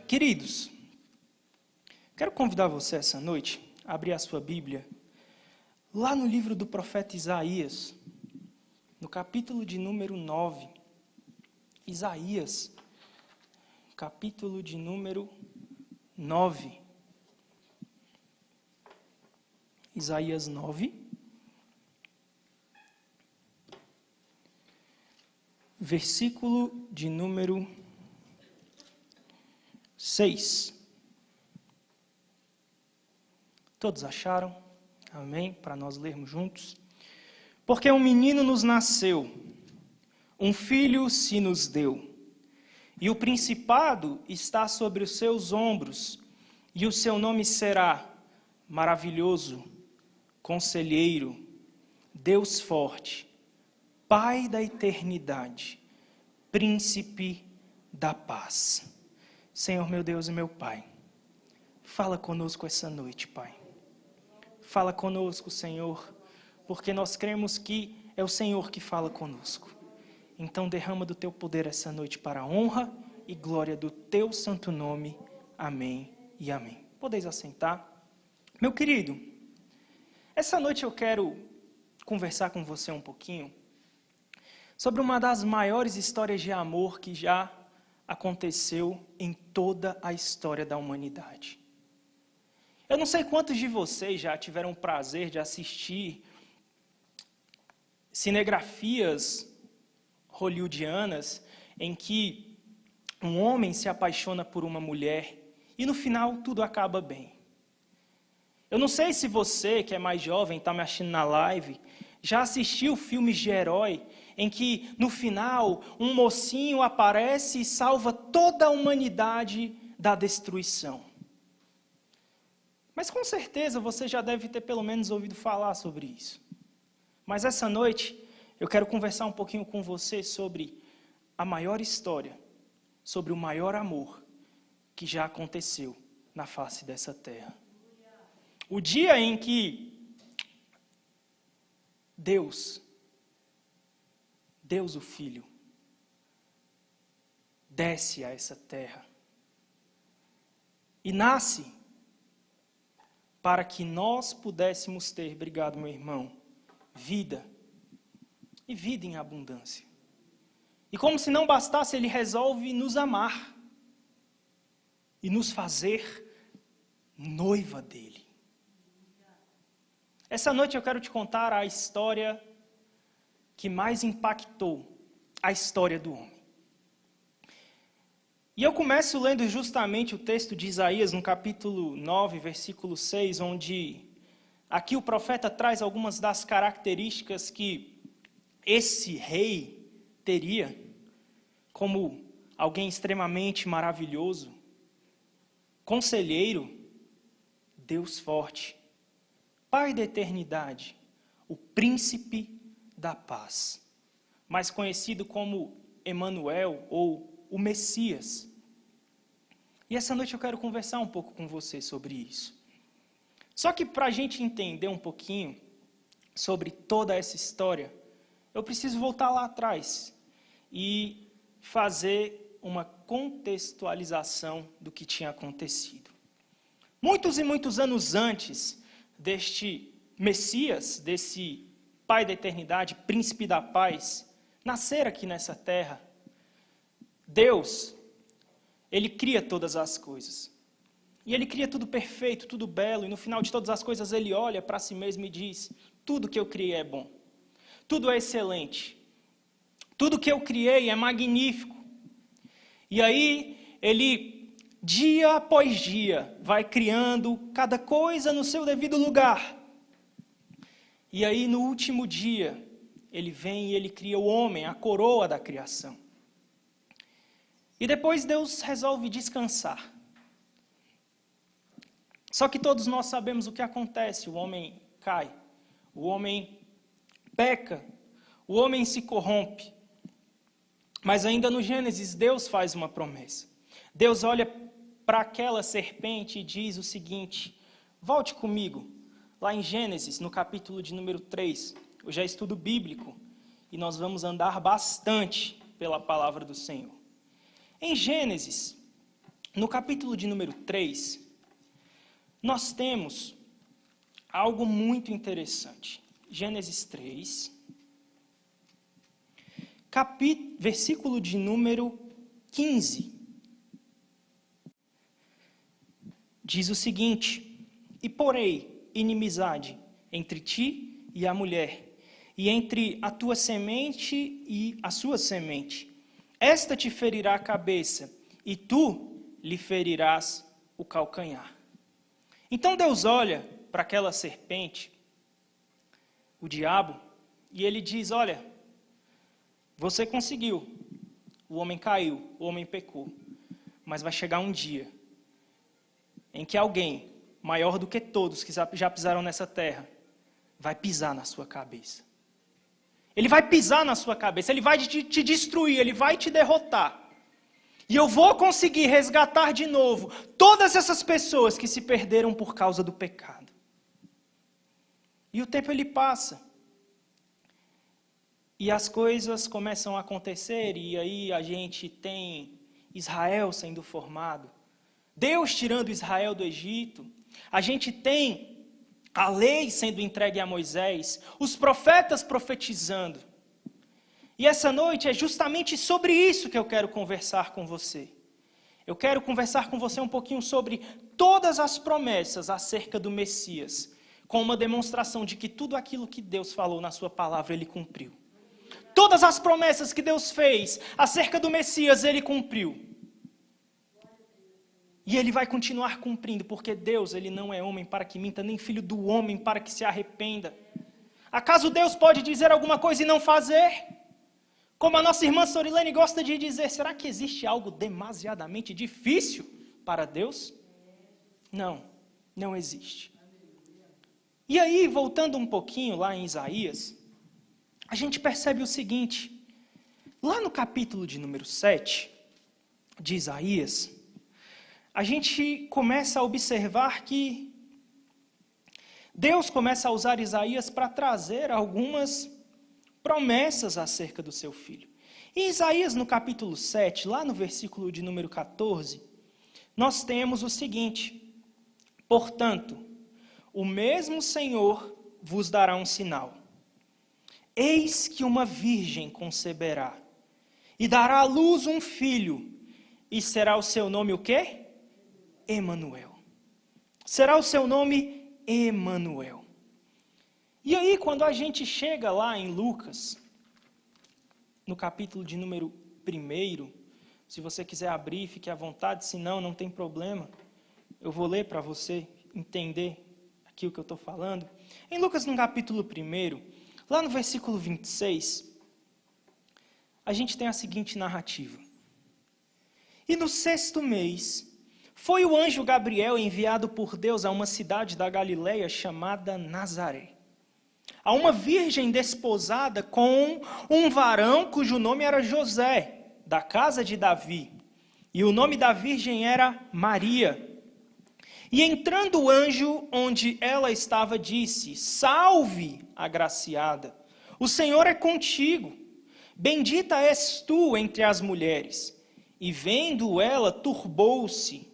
Queridos, quero convidar você essa noite a abrir a sua Bíblia lá no livro do profeta Isaías, no capítulo de número 9. Isaías, capítulo de número 9. Isaías 9, versículo de número 6. Todos acharam? Amém? Para nós lermos juntos. Porque um menino nos nasceu, um filho se nos deu, e o principado está sobre os seus ombros, e o seu nome será Maravilhoso, Conselheiro, Deus Forte, Pai da Eternidade, Príncipe da Paz. Senhor, meu Deus e meu Pai, fala conosco essa noite, Pai. Fala conosco, Senhor, porque nós cremos que é o Senhor que fala conosco. Então derrama do Teu poder essa noite para a honra e glória do Teu santo nome. Amém e amém. Podeis assentar. Meu querido, essa noite eu quero conversar com você um pouquinho sobre uma das maiores histórias de amor que já aconteceu em toda a história da humanidade. Eu não sei quantos de vocês já tiveram o prazer de assistir cinegrafias hollywoodianas em que um homem se apaixona por uma mulher e no final tudo acaba bem. Eu não sei se você, que é mais jovem, está me assistindo na live, já assistiu filmes de herói em que, no final, um mocinho aparece e salva toda a humanidade da destruição. Mas com certeza você já deve ter pelo menos ouvido falar sobre isso. Mas essa noite eu quero conversar um pouquinho com você sobre a maior história, sobre o maior amor que já aconteceu na face dessa terra. O dia em que Deus o Filho, desce a essa terra e nasce para que nós pudéssemos ter, obrigado meu irmão, vida, e vida em abundância. E como se não bastasse, Ele resolve nos amar e nos fazer noiva dEle. Essa noite eu quero te contar a história que mais impactou a história do homem. E eu começo lendo justamente o texto de Isaías, no capítulo 9, versículo 6, onde aqui o profeta traz algumas das características que esse rei teria, como alguém extremamente maravilhoso, conselheiro, Deus forte, Pai da eternidade, o príncipe da paz, mais conhecido como Emanuel ou o Messias. E essa noite eu quero conversar um pouco com você sobre isso. Só que para a gente entender um pouquinho sobre toda essa história, eu preciso voltar lá atrás e fazer uma contextualização do que tinha acontecido. Muitos e muitos anos antes deste Messias, desse Pai da eternidade, príncipe da paz, nascer aqui nessa terra, Deus, Ele cria todas as coisas. E Ele cria tudo perfeito, tudo belo, e no final de todas as coisas Ele olha para si mesmo e diz: tudo que eu criei é bom, tudo é excelente, tudo que eu criei é magnífico. E aí Ele, dia após dia, vai criando cada coisa no seu devido lugar. E aí no último dia, Ele vem e Ele cria o homem, a coroa da criação. E depois Deus resolve descansar. Só que todos nós sabemos o que acontece: o homem cai, o homem peca, o homem se corrompe. Mas ainda no Gênesis, Deus faz uma promessa. Deus olha para aquela serpente e diz o seguinte: volte comigo, lá em Gênesis, no capítulo de número 3. Hoje é estudo bíblico e nós vamos andar bastante pela palavra do Senhor. Em Gênesis, no capítulo de número 3, nós temos algo muito interessante. Gênesis 3, versículo de número 15. Diz o seguinte: e porei inimizade entre ti e a mulher, e entre a tua semente e a sua semente. Esta te ferirá a cabeça, e tu lhe ferirás o calcanhar. Então Deus olha para aquela serpente, o diabo, e ele diz: olha, você conseguiu, o homem caiu, o homem pecou, mas vai chegar um dia em que alguém maior do que todos que já pisaram nessa terra vai pisar na sua cabeça. Ele vai pisar na sua cabeça, ele vai te destruir, ele vai te derrotar. E eu vou conseguir resgatar de novo todas essas pessoas que se perderam por causa do pecado. E o tempo ele passa. E as coisas começam a acontecer, e aí a gente tem Israel sendo formado. Deus tirando Israel do Egito. A gente tem a lei sendo entregue a Moisés. Os profetas profetizando. E essa noite é justamente sobre isso que eu quero conversar com você. Eu quero conversar com você um pouquinho sobre todas as promessas acerca do Messias, com uma demonstração de que tudo aquilo que Deus falou na sua palavra, Ele cumpriu. Todas as promessas que Deus fez acerca do Messias, Ele cumpriu. E Ele vai continuar cumprindo, porque Deus, Ele não é homem para que minta, nem filho do homem para que se arrependa. Acaso Deus pode dizer alguma coisa e não fazer? Como a nossa irmã Sorilene gosta de dizer, será que existe algo demasiadamente difícil para Deus? Não, não existe. E aí, voltando um pouquinho lá em Isaías, a gente percebe o seguinte, lá no capítulo de número 7 de Isaías, a gente começa a observar que Deus começa a usar Isaías para trazer algumas promessas acerca do seu filho. Em Isaías, no capítulo 7, lá no versículo de número 14, nós temos o seguinte: portanto, o mesmo Senhor vos dará um sinal. Eis que uma virgem conceberá, e dará à luz um filho, e será o seu nome o quê? Emanuel. Será o seu nome Emanuel. E aí, quando a gente chega lá em Lucas, no capítulo de número 1, se você quiser abrir, fique à vontade, se não, não tem problema. Eu vou ler para você entender aqui o que eu estou falando. Em Lucas, no capítulo 1, lá no versículo 26, a gente tem a seguinte narrativa. E no 6º mês, foi o anjo Gabriel enviado por Deus a uma cidade da Galileia chamada Nazaré, a uma virgem desposada com um varão cujo nome era José, da casa de Davi. E o nome da virgem era Maria. E entrando o anjo onde ela estava, disse: salve, agraciada, o Senhor é contigo. Bendita és tu entre as mulheres. E vendo ela, turbou-se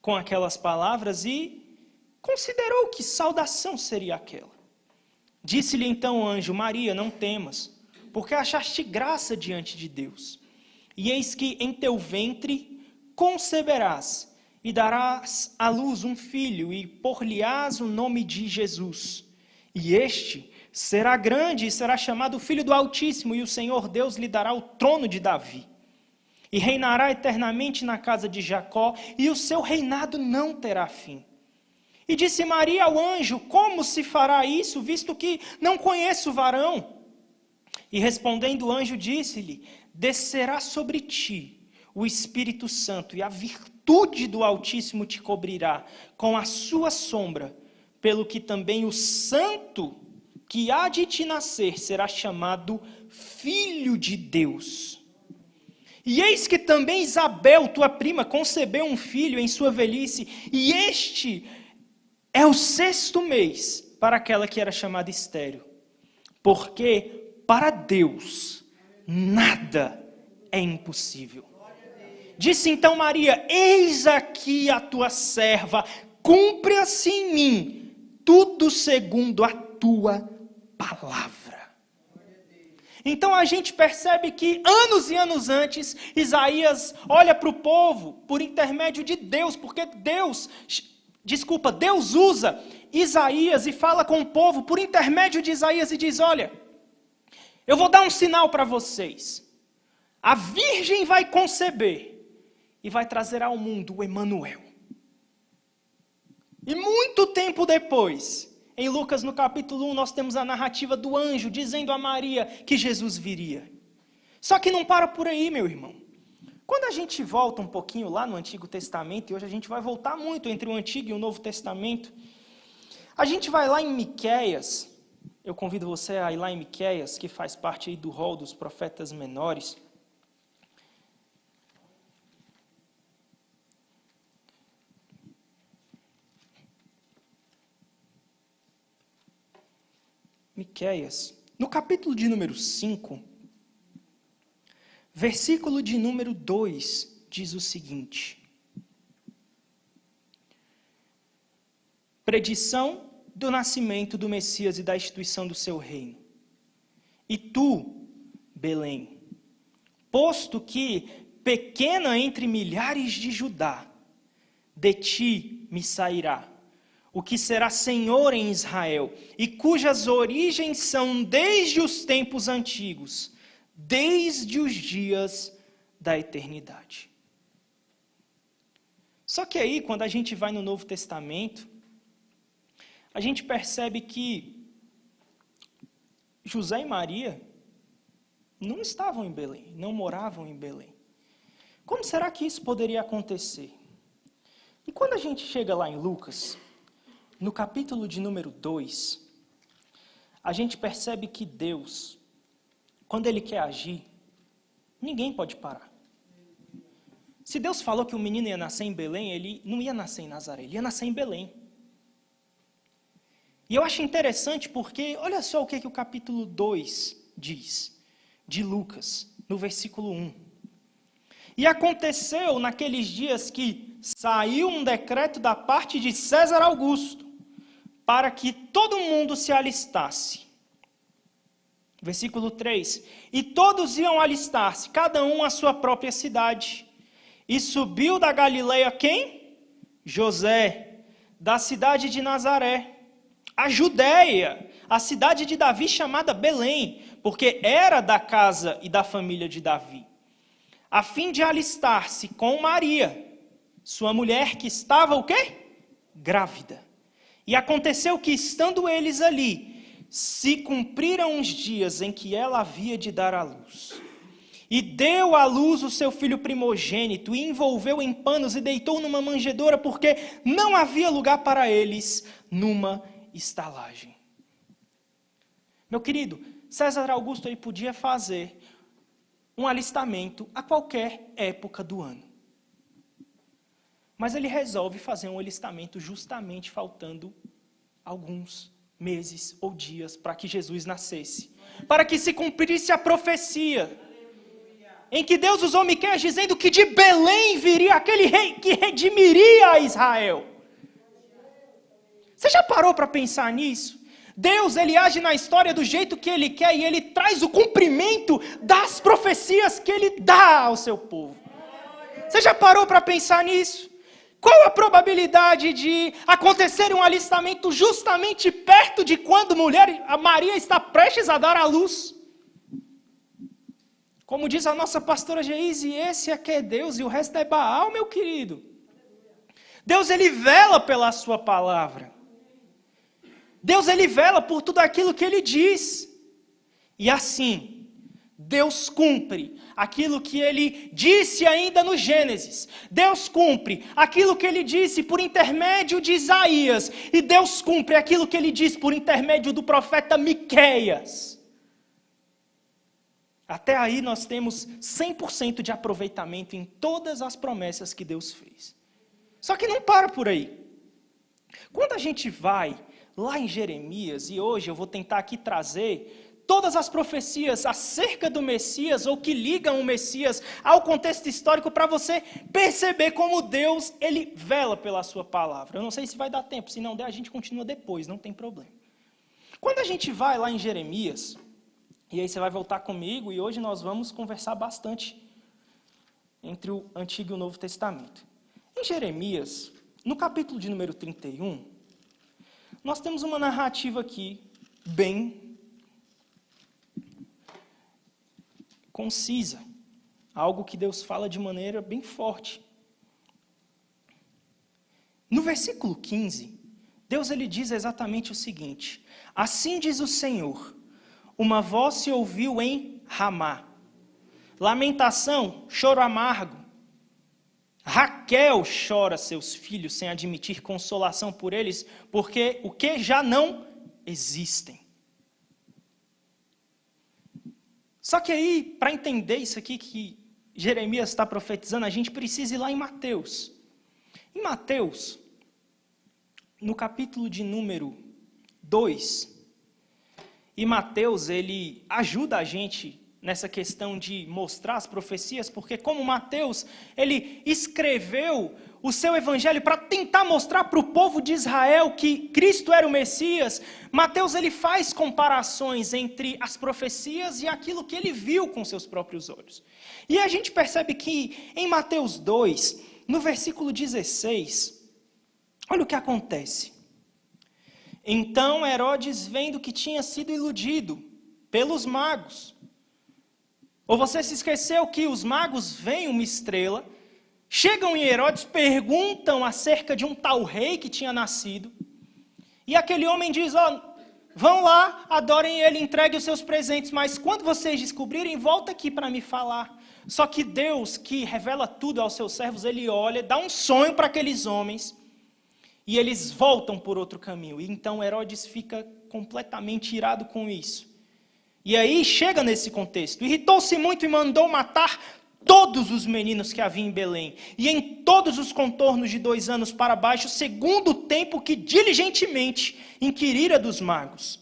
com aquelas palavras e considerou que saudação seria aquela. Disse-lhe então o anjo: Maria, não temas, porque achaste graça diante de Deus. E eis que em teu ventre conceberás, e darás à luz um filho, e por-lhe-ás o nome de Jesus. E este será grande, e será chamado Filho do Altíssimo, e o Senhor Deus lhe dará o trono de Davi. E reinará eternamente na casa de Jacó, e o seu reinado não terá fim. E disse Maria ao anjo: como se fará isso, visto que não conheço o varão? E respondendo o anjo, disse-lhe: descerá sobre ti o Espírito Santo, e a virtude do Altíssimo te cobrirá com a sua sombra, pelo que também o santo que há de te nascer será chamado Filho de Deus. E eis que também Isabel, tua prima, concebeu um filho em sua velhice, e este é o 6º mês para aquela que era chamada estéril, porque para Deus nada é impossível. Disse então Maria: eis aqui a tua serva, cumpra-se em mim tudo segundo a tua palavra. Então a gente percebe que anos e anos antes, Isaías olha para o povo por intermédio de Deus, porque Deus usa Isaías e fala com o povo por intermédio de Isaías e diz: olha, eu vou dar um sinal para vocês. A virgem vai conceber e vai trazer ao mundo o Emanuel. E muito tempo depois, em Lucas no capítulo 1, nós temos a narrativa do anjo dizendo a Maria que Jesus viria. Só que não para por aí, meu irmão. Quando a gente volta um pouquinho lá no Antigo Testamento, e hoje a gente vai voltar muito entre o Antigo e o Novo Testamento, a gente vai lá em Miqueias. Eu convido você a ir lá em Miqueias, que faz parte aí do rol dos profetas menores. Miqueias, no capítulo de número 5, versículo de número 2, diz o seguinte: predição do nascimento do Messias e da instituição do seu reino. E tu, Belém, posto que pequena entre milhares de Judá, de ti me sairá o que será Senhor em Israel, e cujas origens são desde os tempos antigos, desde os dias da eternidade. Só que aí, quando a gente vai no Novo Testamento, a gente percebe que José e Maria não estavam em Belém, não moravam em Belém. Como será que isso poderia acontecer? E quando a gente chega lá em Lucas, no capítulo de número 2, a gente percebe que Deus, quando Ele quer agir, ninguém pode parar. Se Deus falou que o menino ia nascer em Belém, ele não ia nascer em Nazaré, ele ia nascer em Belém. E eu acho interessante porque, olha só o que o capítulo 2 diz, de Lucas, no versículo 1. E aconteceu naqueles dias que saiu um decreto da parte de César Augusto, para que todo mundo se alistasse. Versículo 3. E todos iam alistar-se, cada um à sua própria cidade. E subiu da Galileia quem? José, da cidade de Nazaré, a Judéia, a cidade de Davi chamada Belém, porque era da casa e da família de Davi, a fim de alistar-se com Maria, sua mulher, que estava o quê? Grávida. E aconteceu que, estando eles ali, se cumpriram os dias em que ela havia de dar à luz. E deu à luz o seu filho primogênito, e envolveu em panos e deitou numa manjedoura, porque não havia lugar para eles numa estalagem. Meu querido, César Augusto ele podia fazer um alistamento a qualquer época do ano. Mas ele resolve fazer um alistamento justamente faltando alguns meses ou dias para que Jesus nascesse. Para que se cumprisse a profecia. Em que Deus usou Miqueias dizendo que de Belém viria aquele rei que redimiria a Israel. Você já parou para pensar nisso? Deus, ele age na história do jeito que ele quer e ele traz o cumprimento das profecias que ele dá ao seu povo. Você já parou para pensar nisso? Qual a probabilidade de acontecer um alistamento justamente perto de quando a Maria está prestes a dar à luz? Como diz a nossa pastora Geise, esse é que é Deus e o resto é Baal, meu querido. Deus, ele vela pela sua palavra. Deus, ele vela por tudo aquilo que ele diz. E assim, Deus cumpre aquilo que ele disse ainda no Gênesis. Deus cumpre aquilo que ele disse por intermédio de Isaías. E Deus cumpre aquilo que ele disse por intermédio do profeta Miqueias. Até aí nós temos 100% de aproveitamento em todas as promessas que Deus fez. Só que não para por aí. Quando a gente vai lá em Jeremias, e hoje eu vou tentar aqui trazer todas as profecias acerca do Messias, ou que ligam o Messias ao contexto histórico, para você perceber como Deus, ele vela pela sua palavra. Eu não sei se vai dar tempo, se não der, a gente continua depois, não tem problema. Quando a gente vai lá em Jeremias, e aí você vai voltar comigo, e hoje nós vamos conversar bastante entre o Antigo e o Novo Testamento. Em Jeremias, no capítulo de número 31, nós temos uma narrativa aqui bem concisa, algo que Deus fala de maneira bem forte. No versículo 15, Deus ele diz exatamente o seguinte: assim diz o Senhor, uma voz se ouviu em Ramá, lamentação, choro amargo. Raquel chora seus filhos sem admitir consolação por eles, porque o que já não existem. Só que aí, para entender isso aqui que Jeremias está profetizando, a gente precisa ir lá em Mateus. Em Mateus, no capítulo de número 2, e Mateus ele ajuda a gente nessa questão de mostrar as profecias, porque como Mateus, ele escreveu o seu evangelho para tentar mostrar para o povo de Israel que Cristo era o Messias, Mateus ele faz comparações entre as profecias e aquilo que ele viu com seus próprios olhos. E a gente percebe que em Mateus 2, no versículo 16, olha o que acontece. Então Herodes, vendo que tinha sido iludido pelos magos, ou você se esqueceu que os magos veem uma estrela, chegam em Herodes, perguntam acerca de um tal rei que tinha nascido, e aquele homem diz, vão lá, adorem ele, entreguem os seus presentes, mas quando vocês descobrirem, volta aqui para me falar. Só que Deus, que revela tudo aos seus servos, ele olha, dá um sonho para aqueles homens, e eles voltam por outro caminho. E então Herodes fica completamente irado com isso. E aí chega nesse contexto, irritou-se muito e mandou matar todos os meninos que havia em Belém, e em todos os contornos de 2 anos para baixo, segundo o tempo que diligentemente inquirira dos magos.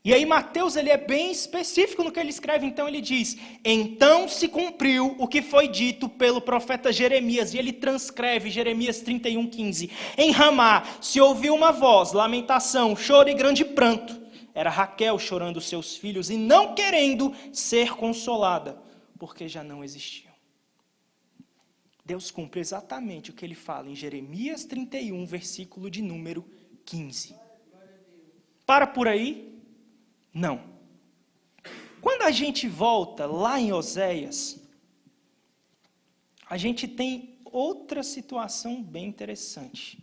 E aí Mateus ele é bem específico no que ele escreve, então ele diz, então se cumpriu o que foi dito pelo profeta Jeremias, e ele transcreve Jeremias 31:15, em Ramá se ouviu uma voz, lamentação, choro e grande pranto. Era Raquel chorando os seus filhos e não querendo ser consolada, porque já não existiam. Deus cumpre exatamente o que ele fala em Jeremias 31, versículo de número 15. Para por aí? Não. Quando a gente volta lá em Oséias, a gente tem outra situação bem interessante.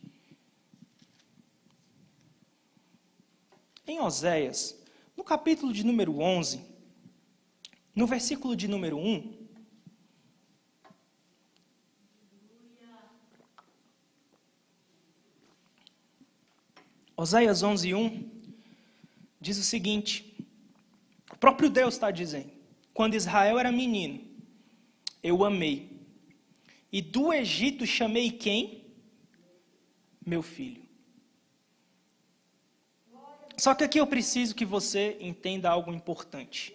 Em Oséias, no capítulo de número 11, no versículo de número 1, Oséias 11:1, diz o seguinte, o próprio Deus está dizendo, quando Israel era menino, eu o amei, e do Egito chamei quem? Meu filho. Só que aqui eu preciso que você entenda algo importante.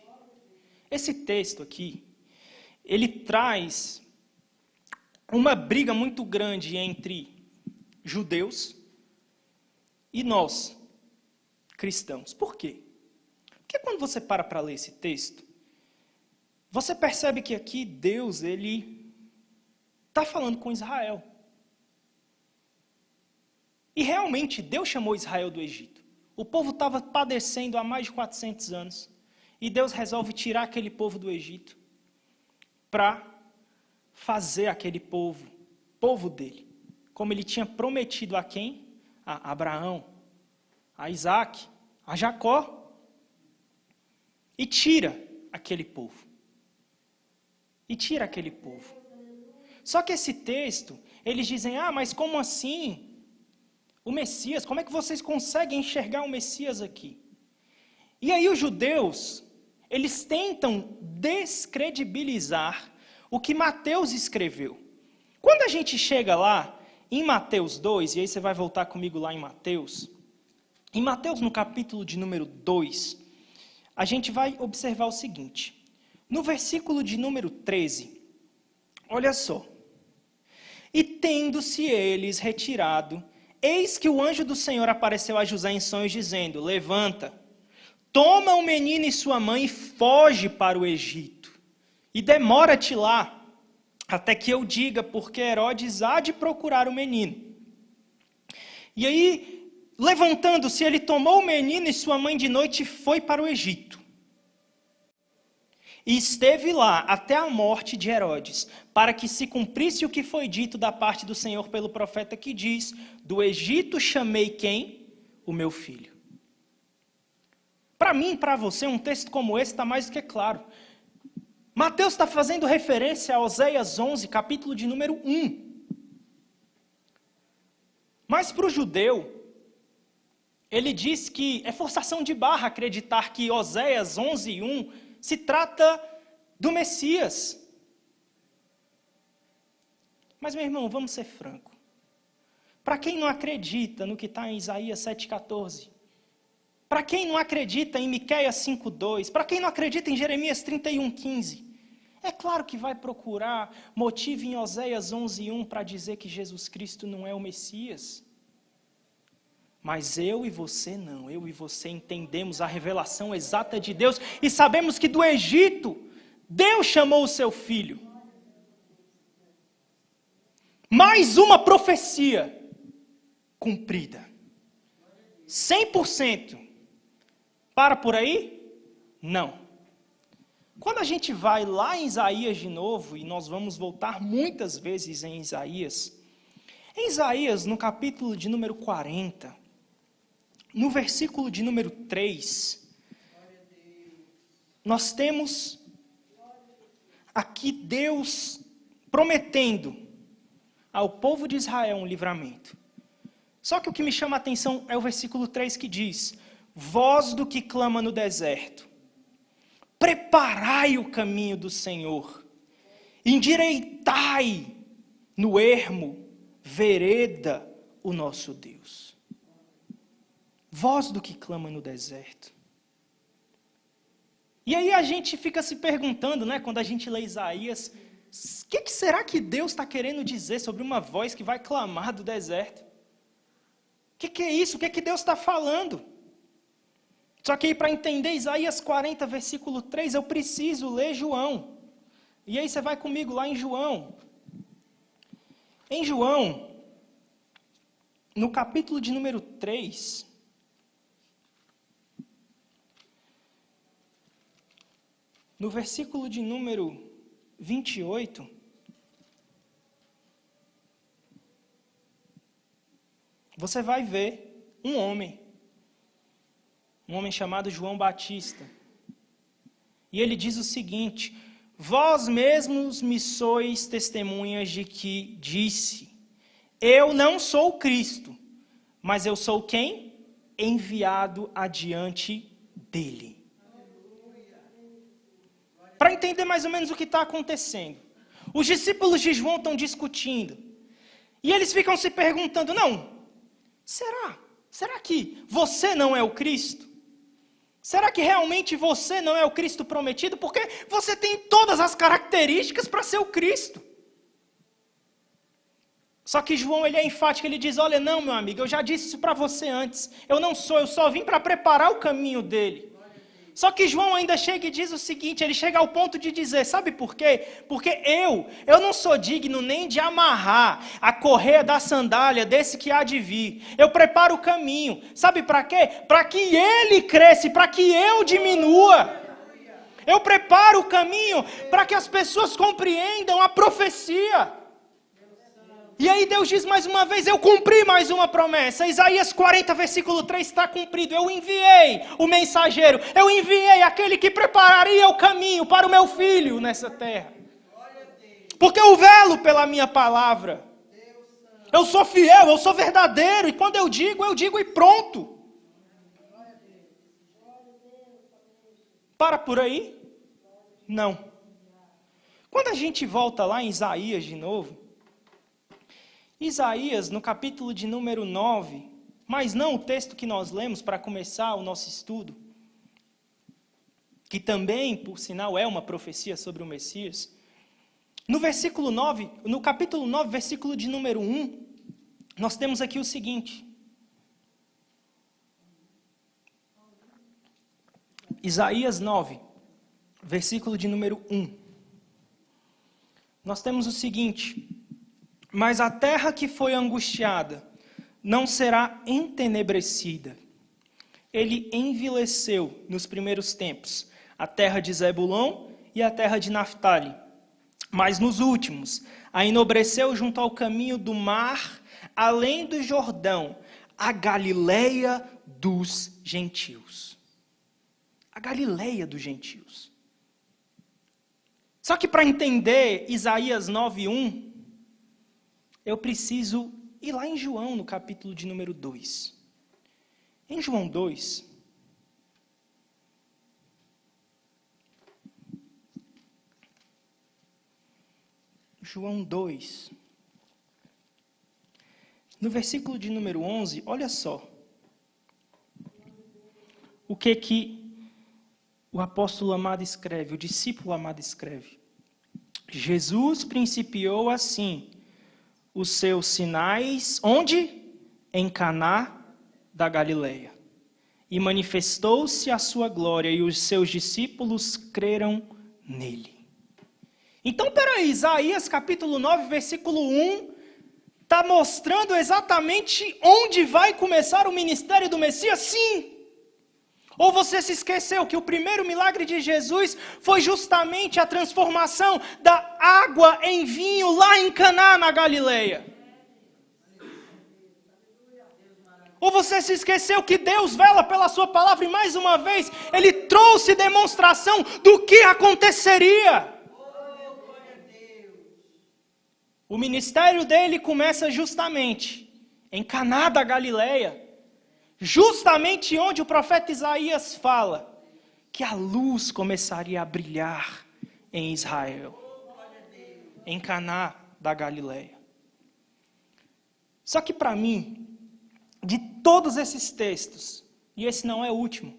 Esse texto aqui, ele traz uma briga muito grande entre judeus e nós, cristãos. Por quê? Porque quando você para ler esse texto, você percebe que aqui Deus, ele está falando com Israel. E realmente Deus chamou Israel do Egito. O povo estava padecendo há mais de 400 anos. E Deus resolve tirar aquele povo do Egito para fazer aquele povo dele. Como ele tinha prometido a quem? A Abraão, a Isaac, a Jacó. E tira aquele povo. Só que esse texto, eles dizem, mas como assim? O Messias, como é que vocês conseguem enxergar o Messias aqui? E aí os judeus, eles tentam descredibilizar o que Mateus escreveu. Quando a gente chega lá, em Mateus 2, e aí você vai voltar comigo lá em Mateus no capítulo de número 2, a gente vai observar o seguinte. No versículo de número 13, olha só. E tendo-se eles retirado, eis que o anjo do Senhor apareceu a José em sonhos, dizendo: levanta, toma o menino e sua mãe e foge para o Egito. E demora-te lá, até que eu diga, porque Herodes há de procurar o menino. E aí, levantando-se, ele tomou o menino e sua mãe de noite e foi para o Egito. E esteve lá até a morte de Herodes, para que se cumprisse o que foi dito da parte do Senhor pelo profeta que diz: do Egito chamei quem? O meu filho. Para mim e para você, um texto como esse está mais do que claro. Mateus está fazendo referência a Oséias 11, capítulo de número 1. Mas para o judeu, ele diz que é forçação de barra acreditar que Oséias 11, 1 se trata do Messias. Mas, meu irmão, vamos ser franco. Para quem não acredita no que está em Isaías 7,14, para quem não acredita em Miqueias 5,2, para quem não acredita em Jeremias 31,15, é claro que vai procurar motivo em Oséias 11,1 para dizer que Jesus Cristo não é o Messias. Mas eu e você não, eu e você entendemos a revelação exata de Deus e sabemos que do Egito, Deus chamou o seu filho. Mais uma profecia cumprida. 100%. Para por aí? Não. Quando a gente vai lá em Isaías de novo, e nós vamos voltar muitas vezes em Isaías, no capítulo de número 40, no versículo de número 3, nós temos aqui Deus prometendo ao povo de Israel um livramento. Só que o que me chama a atenção é o versículo 3 que diz: voz do que clama no deserto, preparai o caminho do Senhor, endireitai no ermo, vereda o nosso Deus. Voz do que clama no deserto. E aí a gente fica se perguntando, né, quando a gente lê Isaías, o que será que Deus está querendo dizer sobre uma voz que vai clamar do deserto? O que é isso? O que Deus está falando? Só que aí para entender Isaías 40, versículo 3, eu preciso ler João. E aí você vai comigo lá em João. Em João, no capítulo de número 3, no versículo de número 28, você vai ver um homem chamado João Batista. E ele diz o seguinte: vós mesmos me sois testemunhas de que disse, eu não sou o Cristo, mas eu sou quem? Enviado adiante dele. Para entender mais ou menos o que está acontecendo, os discípulos de João estão discutindo, e eles ficam se perguntando, será que você não é o Cristo? Será que realmente você não é o Cristo prometido? Porque você tem todas as características para ser o Cristo. Só que João, ele é enfático, ele diz, olha, não, meu amigo, eu já disse isso para você antes, eu não sou, eu só vim para preparar o caminho dele. Só que João ainda chega e diz o seguinte, ele chega ao ponto de dizer, sabe por quê? Porque eu não sou digno nem de amarrar a correia da sandália desse que há de vir. Eu preparo o caminho. Sabe para quê? Para que ele cresça, para que eu diminua. Eu preparo o caminho para que as pessoas compreendam a profecia. E aí Deus diz mais uma vez, eu cumpri mais uma promessa. Isaías 40, versículo 3 está cumprido. Eu enviei o mensageiro. Eu enviei aquele que prepararia o caminho para o meu filho nessa terra. Porque eu velo pela minha palavra. Eu sou fiel, eu sou verdadeiro. E quando eu digo e pronto. Para por aí? Não. Quando a gente volta lá em Isaías de novo, Isaías, no capítulo de número 9, mas não o texto que nós lemos para começar o nosso estudo. que também, por sinal, é uma profecia sobre o Messias, no versículo 9, no capítulo 9, versículo de número 1, nós temos aqui o seguinte. Isaías 9, versículo de número 1. Nós temos o seguinte: mas a terra que foi angustiada não será entenebrecida. Ele envileceu nos primeiros tempos a terra de Zebulon e a terra de Naftali. Mas nos últimos, a enobreceu junto ao caminho do mar, além do Jordão, a Galileia dos gentios. A Galileia dos gentios. Só que para entender Isaías 9:1, eu preciso ir lá em João, no capítulo de número 2. Em João 2, no versículo de número 11, olha só o que o apóstolo amado escreve, o discípulo amado escreve. Jesus principiou assim os seus sinais, onde? Em Caná da Galileia. E manifestou-se a sua glória, e os seus discípulos creram nele. Então, peraí, Isaías capítulo 9, versículo 1, está mostrando exatamente onde vai começar o ministério do Messias? Sim! Ou você se esqueceu que o primeiro milagre de Jesus foi justamente a transformação da água em vinho lá em Caná, na Galileia? Ou você se esqueceu que Deus vela pela sua palavra e mais uma vez Ele trouxe demonstração do que aconteceria? O ministério dele começa justamente em Caná da Galileia, justamente onde o profeta Isaías fala que a luz começaria a brilhar em Israel, em Caná da Galileia. Só que para mim, de todos esses textos, e esse não é o último,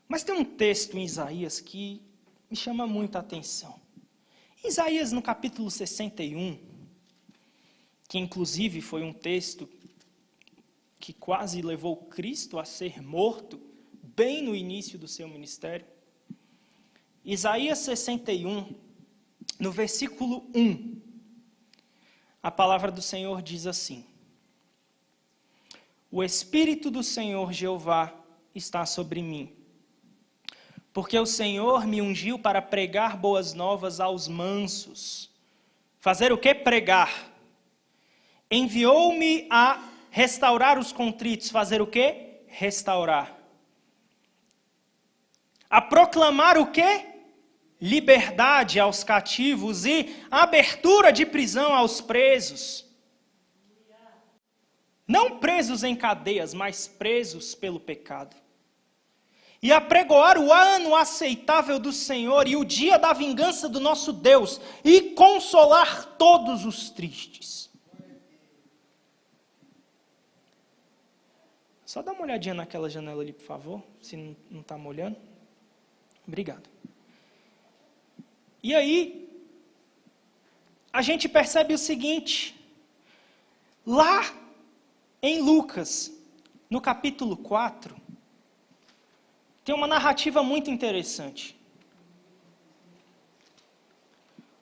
mas tem um texto em Isaías que me chama muita atenção. Isaías no capítulo 61, que inclusive foi um texto que quase levou Cristo a ser morto, bem no início do seu ministério. Isaías 61, no versículo 1, a palavra do Senhor diz assim: o Espírito do Senhor Jeová está sobre mim, porque o Senhor me ungiu para pregar boas novas aos mansos. Fazer o que? Pregar. Enviou-me a restaurar os contritos. Fazer o que? Restaurar. A proclamar o que? Liberdade aos cativos e abertura de prisão aos presos. Não presos em cadeias, mas presos pelo pecado. E apregoar o ano aceitável do Senhor e o dia da vingança do nosso Deus, e consolar todos os tristes. Só dá uma olhadinha naquela janela ali, por favor, se não está molhando. Obrigado. E aí, a gente percebe o seguinte: lá em Lucas, no capítulo 4, tem uma narrativa muito interessante.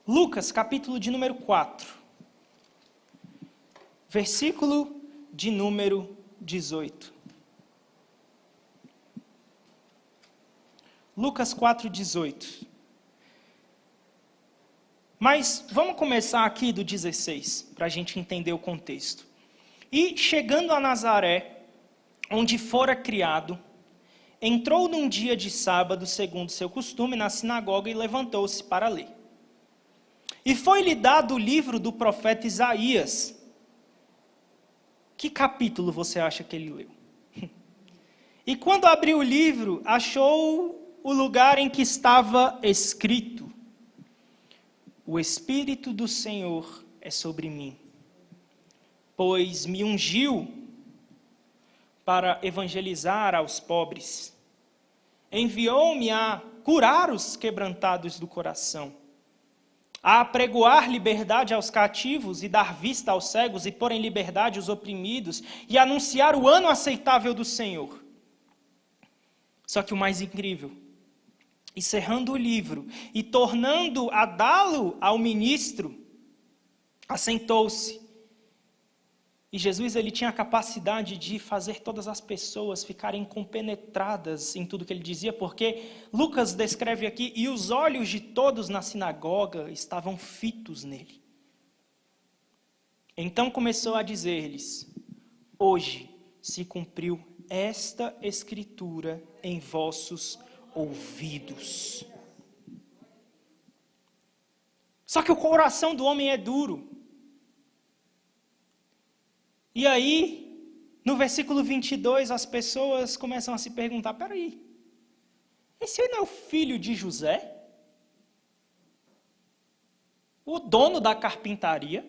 Lucas, capítulo de número 4, versículo de número 18. Lucas 4, 18. Mas vamos começar aqui do 16, para a gente entender o contexto. E chegando a Nazaré, onde fora criado, entrou num dia de sábado, segundo seu costume, na sinagoga e levantou-se para ler. E foi-lhe dado o livro do profeta Isaías. Que capítulo você acha que ele leu? E quando abriu o livro, achou o lugar em que estava escrito: o Espírito do Senhor é sobre mim, pois me ungiu para evangelizar aos pobres. Enviou-me a curar os quebrantados do coração, a apregoar liberdade aos cativos e dar vista aos cegos e pôr em liberdade os oprimidos e anunciar o ano aceitável do Senhor. Só que o mais incrível, encerrando o livro e tornando a dá-lo ao ministro, assentou-se. E Jesus, ele tinha a capacidade de fazer todas as pessoas ficarem compenetradas em tudo que ele dizia, porque Lucas descreve aqui, e os olhos de todos na sinagoga estavam fitos nele. Então começou a dizer-lhes: hoje se cumpriu esta escritura em vossos ouvidos. Só que o coração do homem é duro. E aí, no versículo 22, as pessoas começam a se perguntar: peraí, esse aí não é o filho de José? O dono da carpintaria?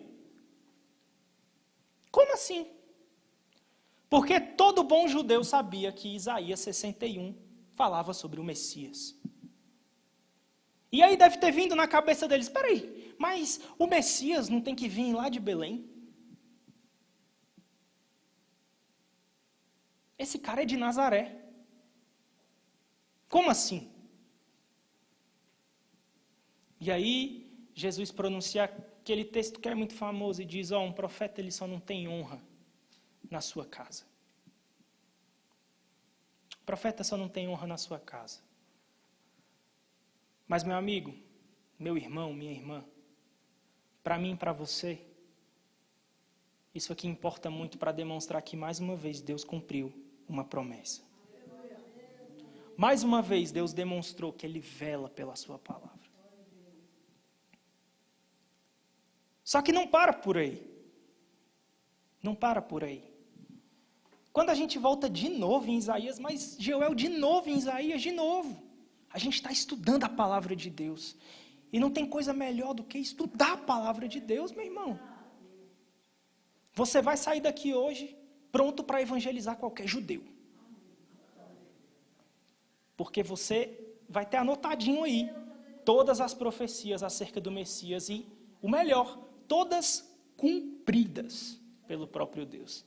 Como assim? Porque todo bom judeu sabia que Isaías 61 falava sobre o Messias. E aí deve ter vindo na cabeça deles: peraí, mas o Messias não tem que vir lá de Belém? Esse cara é de Nazaré. Como assim? E aí, Jesus pronuncia aquele texto que é muito famoso e diz: um profeta ele só não tem honra na sua casa. O profeta só não tem honra na sua casa. Mas, meu amigo, meu irmão, minha irmã, para mim e para você, isso aqui importa muito para demonstrar que, mais uma vez, Deus cumpriu uma promessa. Mais uma vez, Deus demonstrou que Ele vela pela sua palavra. Só que não para por aí. Não para por aí. Quando a gente volta de novo em Isaías, mas Joel de novo em Isaías, de novo. A gente está estudando a palavra de Deus. E não tem coisa melhor do que estudar a palavra de Deus, meu irmão. Você vai sair daqui hoje pronto para evangelizar qualquer judeu. Porque você vai ter anotadinho aí todas as profecias acerca do Messias e, o melhor, todas cumpridas pelo próprio Deus.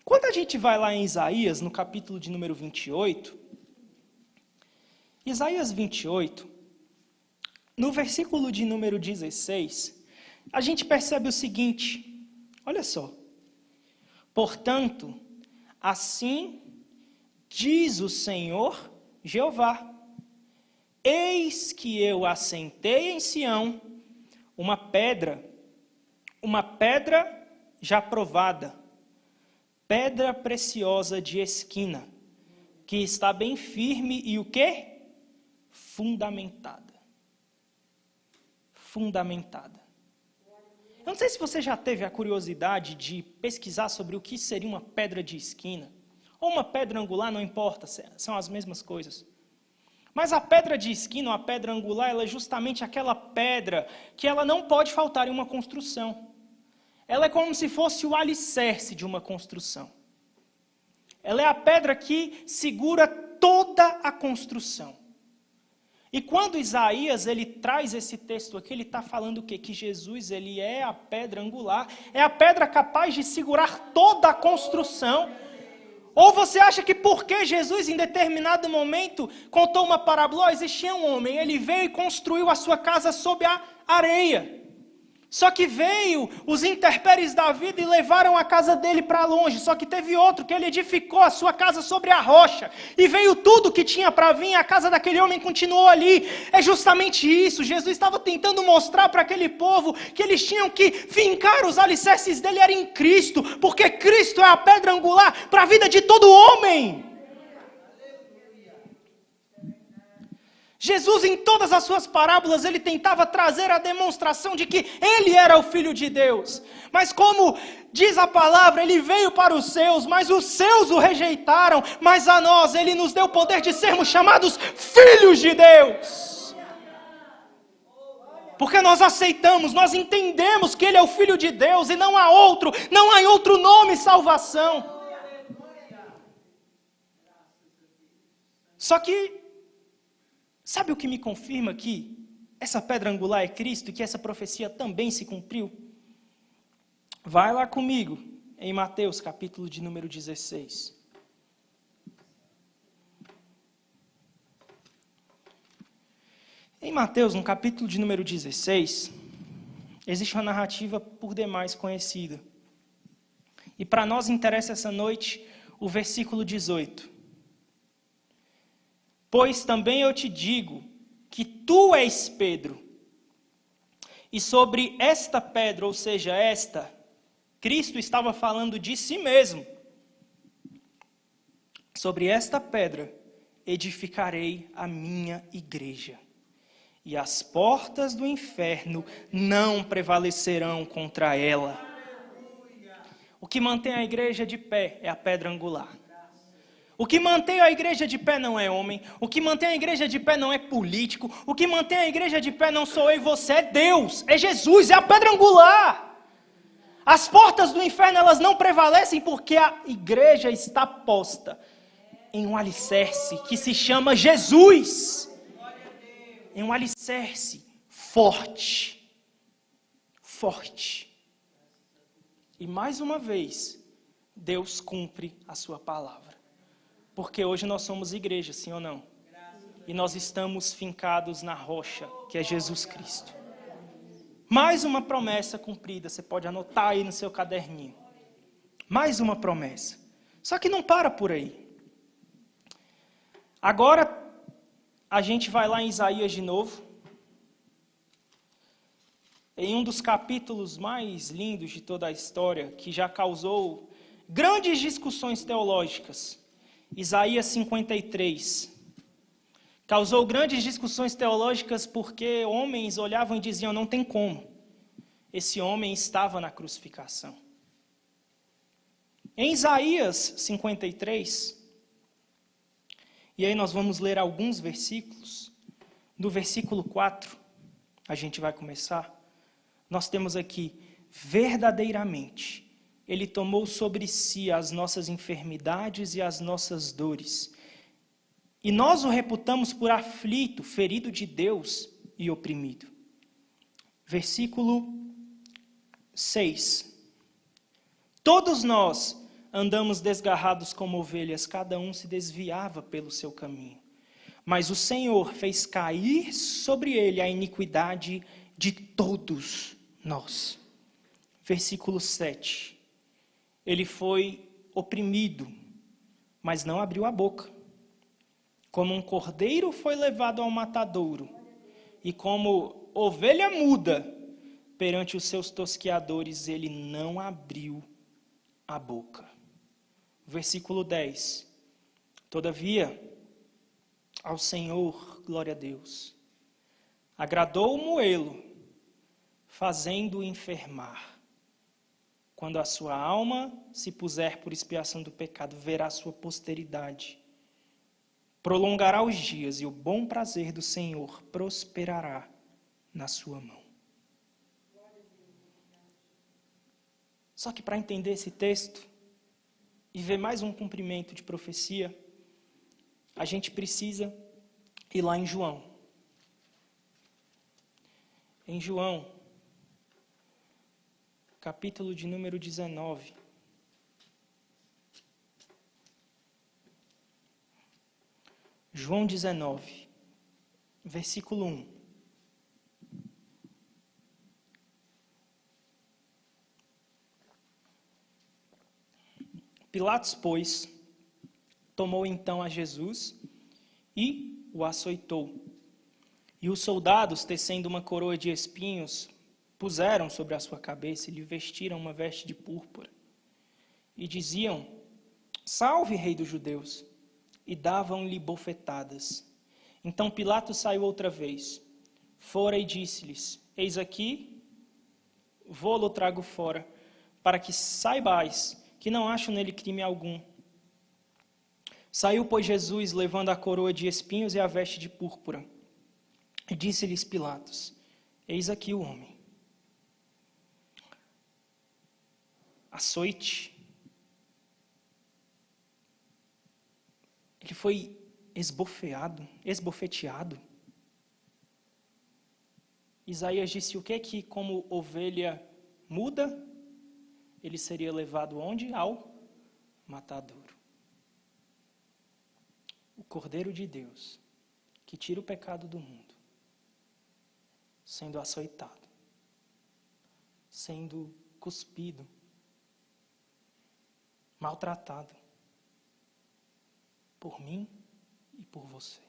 Quando a gente vai lá em Isaías, no capítulo de número 28, Isaías 28, no versículo de número 16, a gente percebe o seguinte, olha só: portanto, assim diz o Senhor Jeová: eis que eu assentei em Sião uma pedra já provada, pedra preciosa de esquina, que está bem firme e o quê? Fundamentada. Fundamentada. Eu não sei se você já teve a curiosidade de pesquisar sobre o que seria uma pedra de esquina, ou uma pedra angular, não importa, são as mesmas coisas. Mas a pedra de esquina, ou a pedra angular, ela é justamente aquela pedra que ela não pode faltar em uma construção. Ela é como se fosse o alicerce de uma construção. Ela é a pedra que segura toda a construção. E quando Isaías ele traz esse texto aqui, ele está falando o quê? Que Jesus ele é a pedra angular, é a pedra capaz de segurar toda a construção. Ou você acha que porque Jesus em determinado momento contou uma parábola, existia um homem, ele veio e construiu a sua casa sob a areia. Só que veio os intempéries da vida e levaram a casa dele para longe. Só que teve outro que ele edificou a sua casa sobre a rocha. E veio tudo que tinha para vir e a casa daquele homem continuou ali. É justamente isso. Jesus estava tentando mostrar para aquele povo que eles tinham que fincar os alicerces dele era em Cristo. Porque Cristo é a pedra angular para a vida de todo homem. Jesus, em todas as suas parábolas, ele tentava trazer a demonstração de que ele era o Filho de Deus. Mas como diz a palavra, ele veio para os seus, mas os seus o rejeitaram. Mas a nós, ele nos deu o poder de sermos chamados filhos de Deus. Porque nós aceitamos, nós entendemos que ele é o Filho de Deus e não há outro nome salvação. Só que Sabe o que me confirma que essa pedra angular é Cristo e que essa profecia também se cumpriu? Vai lá comigo em Mateus, capítulo de número 16. Em Mateus, no capítulo de número 16, existe uma narrativa por demais conhecida. E para nós interessa essa noite o versículo 18. Pois também eu te digo que tu és Pedro, e sobre esta pedra, ou seja, Cristo estava falando de si mesmo. Sobre esta pedra edificarei a minha igreja, e as portas do inferno não prevalecerão contra ela. O que mantém a igreja de pé é a pedra angular. O que mantém a igreja de pé não é homem. O que mantém a igreja de pé não é político. O que mantém a igreja de pé não sou eu e você, é Deus, é Jesus, é a pedra angular. As portas do inferno, elas não prevalecem porque a igreja está posta em um alicerce que se chama Jesus. Em um alicerce forte. Forte. E mais uma vez, Deus cumpre a sua palavra. Porque hoje nós somos igreja, sim ou não? E nós estamos fincados na rocha, que é Jesus Cristo. Mais uma promessa cumprida, você pode anotar aí no seu caderninho. Mais uma promessa. Só que não para por aí. Agora, a gente vai lá em Isaías de novo. Em um dos capítulos mais lindos de toda a história, que já causou grandes discussões teológicas. Isaías 53. Causou grandes discussões teológicas porque homens olhavam e diziam, não tem como. Esse homem estava na crucificação. Em Isaías 53, e aí nós vamos ler alguns versículos, do versículo 4, a gente vai começar, nós temos aqui, verdadeiramente, Ele tomou sobre si as nossas enfermidades e as nossas dores, e nós o reputamos por aflito, ferido de Deus e oprimido. Versículo 6. Todos nós andamos desgarrados como ovelhas, cada um se desviava pelo seu caminho. Mas o Senhor fez cair sobre ele a iniquidade de todos nós. Versículo 7. Ele foi oprimido, mas não abriu a boca. Como um cordeiro foi levado ao matadouro, e como ovelha muda perante os seus tosqueadores, ele não abriu a boca. Versículo 10. Todavia, ao Senhor, glória a Deus, agradou moê-lo, fazendo-o enfermar. Quando a sua alma se puser por expiação do pecado, verá sua posteridade. Prolongará os dias e o bom prazer do Senhor prosperará na sua mão. Só que para entender esse texto e ver mais um cumprimento de profecia, a gente precisa ir lá em João. Em João, capítulo de número 19. João 19, versículo 1. Pilatos, pois, tomou então a Jesus e o açoitou. E os soldados, tecendo uma coroa de espinhos, puseram sobre a sua cabeça e lhe vestiram uma veste de púrpura. E diziam, salve, rei dos judeus! E davam-lhe bofetadas. Então Pilatos saiu outra vez, fora e disse-lhes, eis aqui, vô-lo trago fora, para que saibais que não acho nele crime algum. Saiu, pois, Jesus, levando a coroa de espinhos e a veste de púrpura. E disse-lhes Pilatos, eis aqui o homem. Açoite. Ele foi esbofeteado. Isaías disse o quê? Que como ovelha muda, ele seria levado onde? Ao matadouro. O Cordeiro de Deus, que tira o pecado do mundo, sendo açoitado, sendo cuspido, maltratado por mim e por você.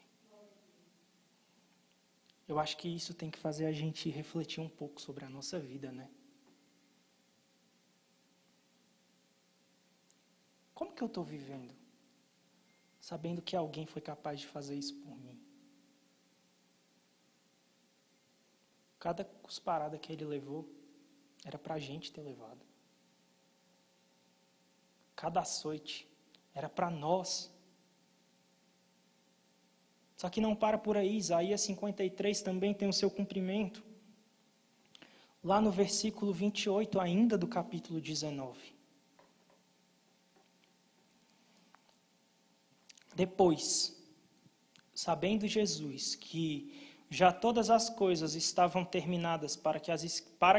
Eu acho que isso tem que fazer a gente refletir um pouco sobre a nossa vida, né? Como que eu estou vivendo? Sabendo que alguém foi capaz de fazer isso por mim. Cada cusparada que ele levou, era para a gente ter levado. Cada açoite, era para nós. Só que não para por aí, Isaías 53 também tem o seu cumprimento. Lá no versículo 28, ainda do capítulo 19. Depois, sabendo Jesus que já todas as coisas estavam terminadas para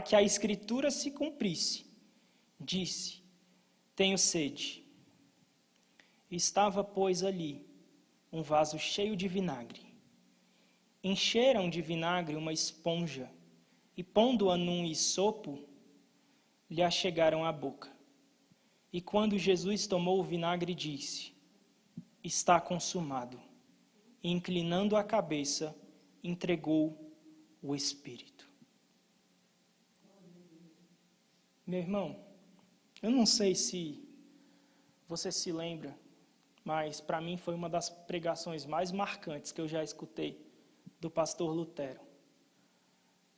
que a Escritura se cumprisse, disse: tenho sede. Estava, pois, ali um vaso cheio de vinagre. Encheram de vinagre uma esponja e, pondo-a num hisopo, lhe achegaram à boca. E quando Jesus tomou o vinagre, disse: está consumado. E, inclinando a cabeça, entregou o Espírito. Meu irmão, eu não sei se você se lembra, mas para mim foi uma das pregações mais marcantes que eu já escutei do pastor Lutero.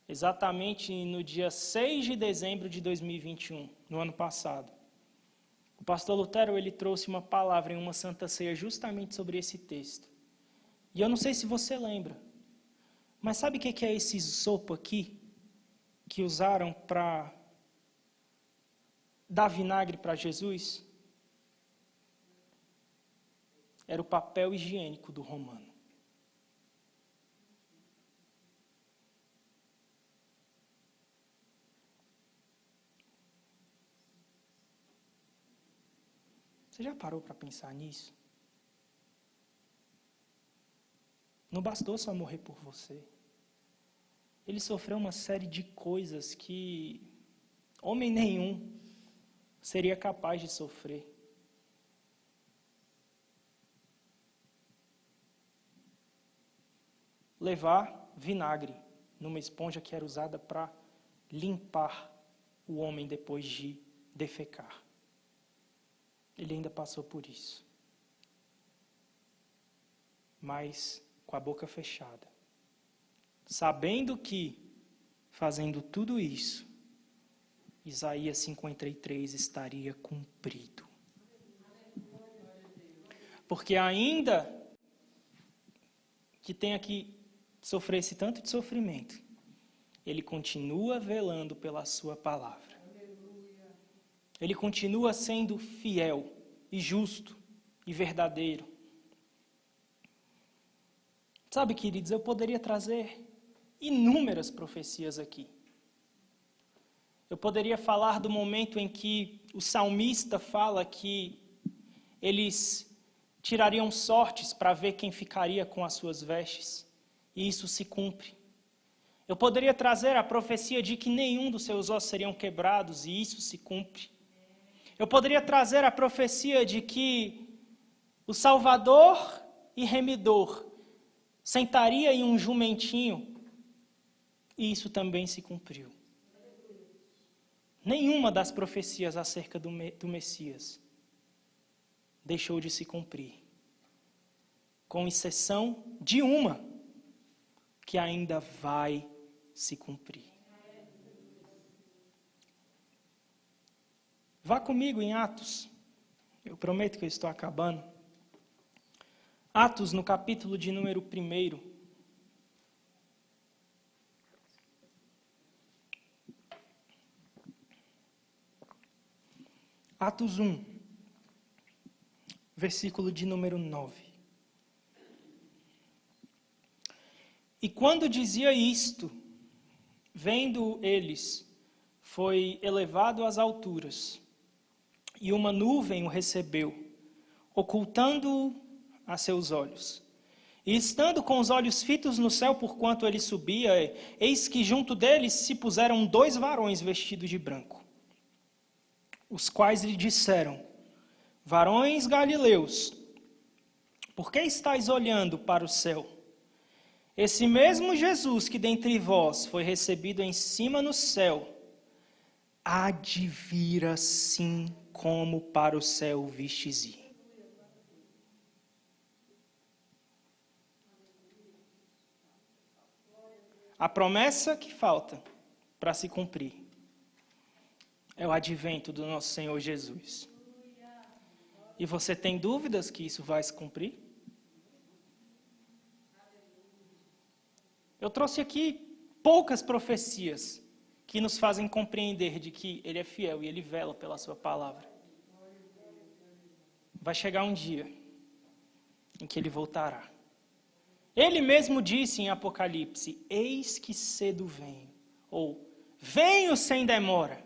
Exatamente no dia 6 de dezembro de 2021, no ano passado. O pastor Lutero, ele trouxe uma palavra em uma Santa Ceia justamente sobre esse texto. E eu não sei se você lembra, mas sabe o que é esse sopo aqui que usaram para dar vinagre para Jesus? Era o papel higiênico do romano. Você já parou para pensar nisso? Não bastou só morrer por você. Ele sofreu uma série de coisas que homem nenhum seria capaz de sofrer. Levar vinagre numa esponja que era usada para limpar o homem depois de defecar. Ele ainda passou por isso. Mas com a boca fechada. Sabendo que, fazendo tudo isso, Isaías 53 estaria cumprido. Porque ainda que tenha que sofrer esse tanto de sofrimento, ele continua velando pela sua palavra. Ele continua sendo fiel e justo e verdadeiro. Sabe, queridos, eu poderia trazer inúmeras profecias aqui. Eu poderia falar do momento em que o salmista fala que eles tirariam sortes para ver quem ficaria com as suas vestes. E isso se cumpre. Eu poderia trazer a profecia de que nenhum dos seus ossos seriam quebrados, e isso se cumpre. Eu poderia trazer a profecia de que o Salvador e Remidor sentaria em um jumentinho, e isso também se cumpriu. Nenhuma das profecias acerca do Messias deixou de se cumprir, com exceção de uma, que ainda vai se cumprir. Vá comigo em Atos, eu prometo que eu estou acabando. Atos, no capítulo de número 1. Atos 1, versículo de número 9. E quando dizia isto, Vendo eles, foi elevado às alturas, e uma nuvem o recebeu, ocultando-o a seus olhos. E estando com os olhos fitos no céu, porquanto ele subia, eis que junto deles se puseram 2 varões vestidos de branco, os quais lhe disseram: varões galileus, por que estáis olhando para o céu? Esse mesmo Jesus que dentre vós foi recebido em cima no céu, há de vir assim como para o céu vistes ir. A promessa que falta para se cumprir é o advento do nosso Senhor Jesus. E você tem dúvidas que isso vai se cumprir? Eu trouxe aqui poucas profecias que nos fazem compreender de que Ele é fiel e Ele vela pela sua palavra. Vai chegar um dia em que Ele voltará. Ele mesmo disse em Apocalipse: eis que cedo venho, ou venho sem demora.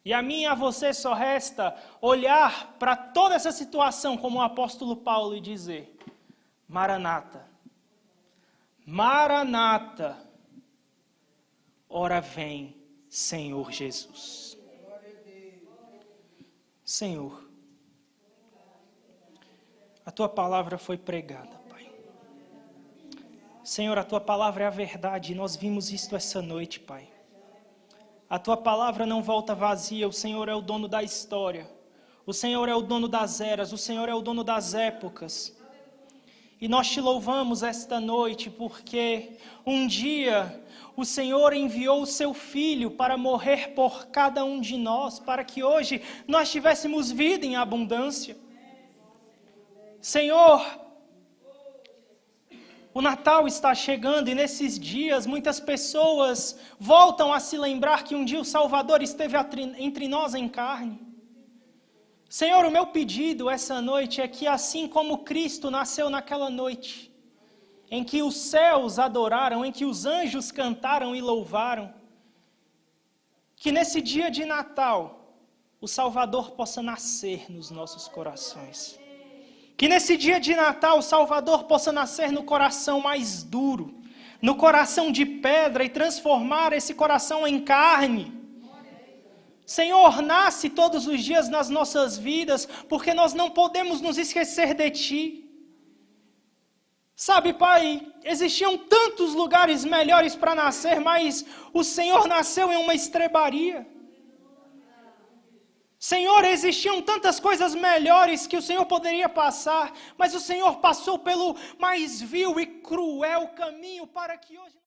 E a mim e a você só resta olhar para toda essa situação como o apóstolo Paulo e dizer: Maranata, Maranata, ora vem, Senhor Jesus. Senhor, a Tua palavra foi pregada, Pai. Senhor, a Tua palavra é a verdade, e nós vimos isto essa noite, Pai. A Tua palavra não volta vazia, o Senhor é o dono da história. O Senhor é o dono das eras, o Senhor é o dono das épocas. E nós Te louvamos esta noite porque um dia o Senhor enviou o Seu Filho para morrer por cada um de nós, para que hoje nós tivéssemos vida em abundância. Senhor, o Natal está chegando e nesses dias muitas pessoas voltam a se lembrar que um dia o Salvador esteve entre nós em carne. Senhor, o meu pedido essa noite é que assim como Cristo nasceu naquela noite, em que os céus adoraram, em que os anjos cantaram e louvaram, que nesse dia de Natal o Salvador possa nascer nos nossos corações. Que nesse dia de Natal o Salvador possa nascer no coração mais duro, no coração de pedra e transformar esse coração em carne. Senhor, nasce todos os dias nas nossas vidas, porque nós não podemos nos esquecer de Ti. Sabe, Pai, existiam tantos lugares melhores para nascer, mas o Senhor nasceu em uma estrebaria. Senhor, existiam tantas coisas melhores que o Senhor poderia passar, mas o Senhor passou pelo mais vil e cruel caminho para que hoje...